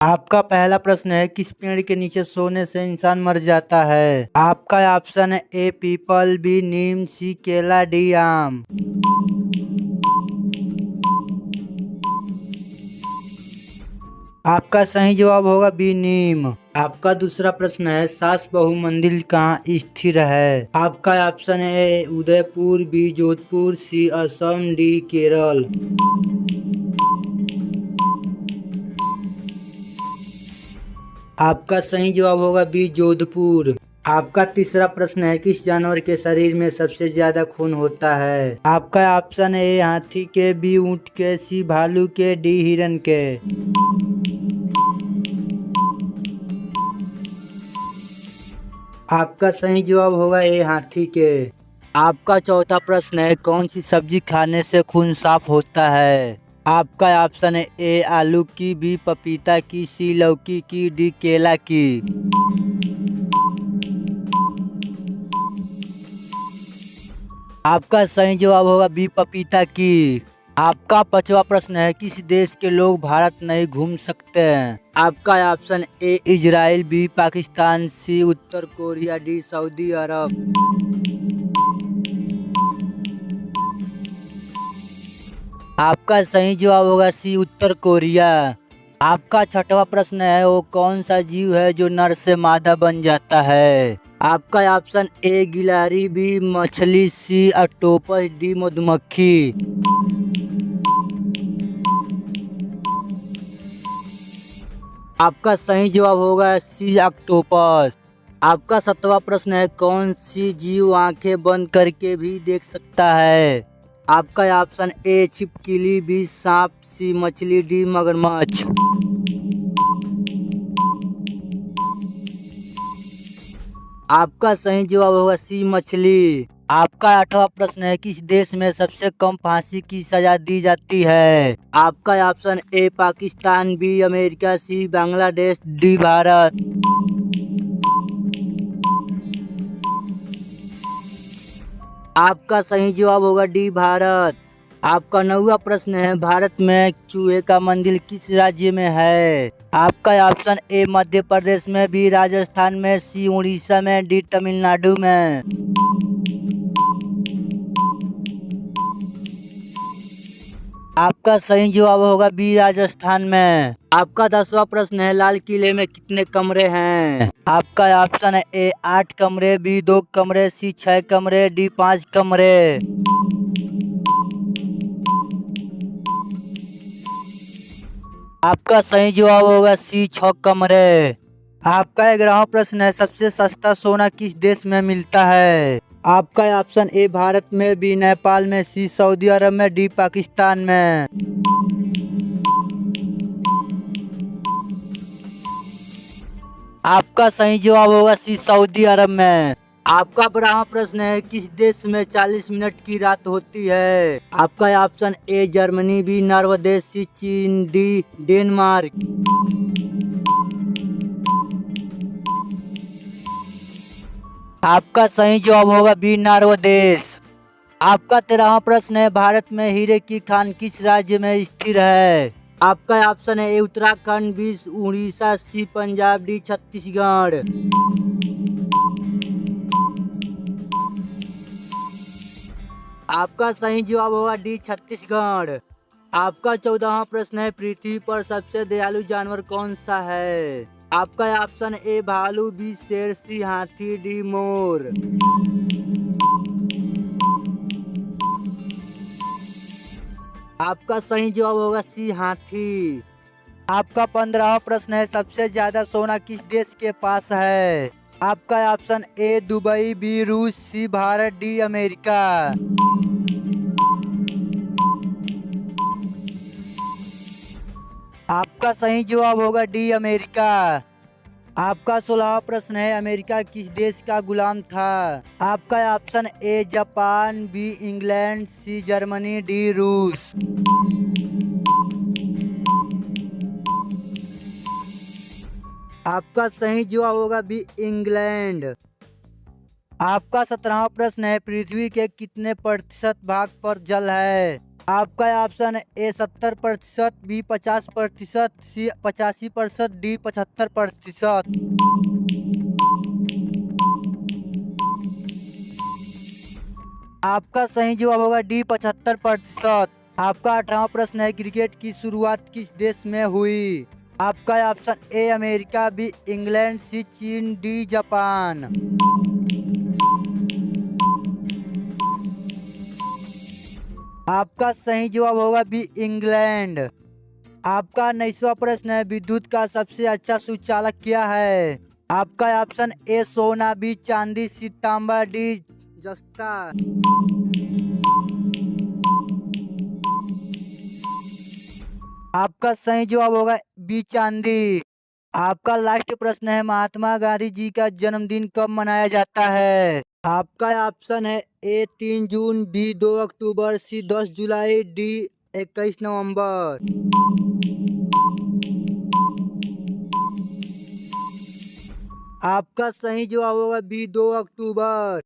आपका पहला प्रश्न है, किस पेड़ के नीचे सोने से इंसान मर जाता है? आपका ऑप्शन है ए पीपल, बी नीम, सी केला, डी आम। आपका सही जवाब होगा बी नीम। आपका दूसरा प्रश्न है, सास बहू मंदिर कहाँ स्थिर है? आपका ऑप्शन है ए उदयपुर, बी जोधपुर, सी असम, डी केरल। आपका सही जवाब होगा बी जोधपुर। आपका तीसरा प्रश्न है, किस जानवर के शरीर में सबसे ज्यादा खून होता है? आपका ऑप्शन है ए हाथी के, बी ऊंट के, सी भालू के, डी हिरन के। आपका सही जवाब होगा ए हाथी के। आपका चौथा प्रश्न है, कौन सी सब्जी खाने से खून साफ होता है? आपका ऑप्शन है ए आलू की, बी पपीता की, सी लौकी की, डी केला की। आपका सही जवाब होगा बी पपीता की। आपका पांचवा प्रश्न है, किस देश के लोग भारत नहीं घूम सकते हैं? आपका option A Israel, B Pakistan, C उत्तर कोरिया, डी सऊदी अरब। आपका सही जवाब होगा सी उत्तर कोरिया। आपका छठवां प्रश्न है, वो कौन सा जीव है जो नर से मादा बन जाता है? आपका ऑप्शन ए गिलहरी, बी मछली, सी ऑक्टोपस, डी मधुमक्खी। आपका सही जवाब होगा सी ऑक्टोपस। आपका सातवां प्रश्न है, कौन सी जीव आंखें बंद करके भी देख सकता है? आपका ऑप्शन ए छिपकली, बी सांप, सी मछली, डी मगरमच्छ। आपका सही जवाब होगा सी मछली। आपका आठवां प्रश्न है, किस देश में सबसे कम फांसी की सजा दी जाती है? आपका option A Pakistan, B America, C Bangladesh, D Bharat. आपका सही जवाब होगा डी भारत। आपका नौवां प्रश्न है, भारत में चूहे का मंदिर किस राज्य में है? आपका ऑप्शन ए मध्य प्रदेश में, बी राजस्थान में, सी उड़ीसा में, डी तमिलनाडु में। आपका सही जवाब होगा बी राजस्थान में। आपका 10वां प्रश्न है, लाल किले में कितने कमरे हैं? आपका ऑप्शन है ए 8 कमरे, बी 2 कमरे, सी 6 कमरे, डी 5 कमरे। आपका सही जवाब होगा सी 6 कमरे। आपका 11वां प्रश्न है, सबसे सस्ता सोना किस देश में मिलता है? आपका ऑप्शन ए भारत में, बी नेपाल में, सी सऊदी अरब में, डी पाकिस्तान में। आपका सही जवाब होगा सी सऊदी अरब में। आपका 12वां प्रश्न है, किस देश में 40 मिनट की रात होती है? आपका option A Germany, B Norway, C चीन, डी डेनमार्क। आपका सही जवाब होगा बी नॉर्वे। आपका 13वां प्रश्न है, भारत में हीरे की खान किस राज्य में स्थिर है? आपका ऑप्शन है ए उत्तराखंड, बी उड़ीसा, सी पंजाब, डी छत्तीसगढ़। आपका सही जवाब होगा डी छत्तीसगढ़। आपका 14वां प्रश्न है, पृथ्वी पर सबसे दयालु जानवर कौन सा है? आपका ऑप्शन ए भालू, बी शेर, सी हाथी, डी मोर। आपका सही जवाब होगा सी हाथी। आपका 15वां प्रश्न है, सबसे ज्यादा सोना किस देश के पास है? आपका ऑप्शन ए दुबई, बी रूस, सी भारत, डी अमेरिका। आपका सही जवाब होगा डी अमेरिका। आपका 16वां प्रश्न है, अमेरिका किस देश का गुलाम था? आपका option A Japan, B England, C Germany, D रूस। आपका सही जवाब होगा बी इंग्लैंड। आपका 17वां प्रश्न है, पृथ्वी के कितने प्रतिशत भाग पर जल है? आपका ऑप्शन है ए 70%, बी 50%, सी 85%, डी 75%। आपका सही जवाब होगा डी 75%। आपका 18वां प्रश्न है, क्रिकेट की शुरुआत किस देश में हुई? आपका option A America, B England, C चीन, डी जापान। आपका सही जवाब होगा बी इंग्लैंड। आपका 19वां प्रश्न है, विद्युत का सबसे अच्छा सुचालक क्या है? आपका ऑप्शन ए सोना, बी चांदी, सी तांबा, डी जस्ता। आपका सही जवाब होगा बी चांदी। आपका लास्ट प्रश्न है, महात्मा गांधी जी का जन्मदिन कब मनाया जाता है? आपका ऑप्शन है ए 3 जून, बी 2 अक्टूबर, सी 10 जुलाई, डी 21 नवंबर। आपका सही जवाब होगा बी 2 अक्टूबर।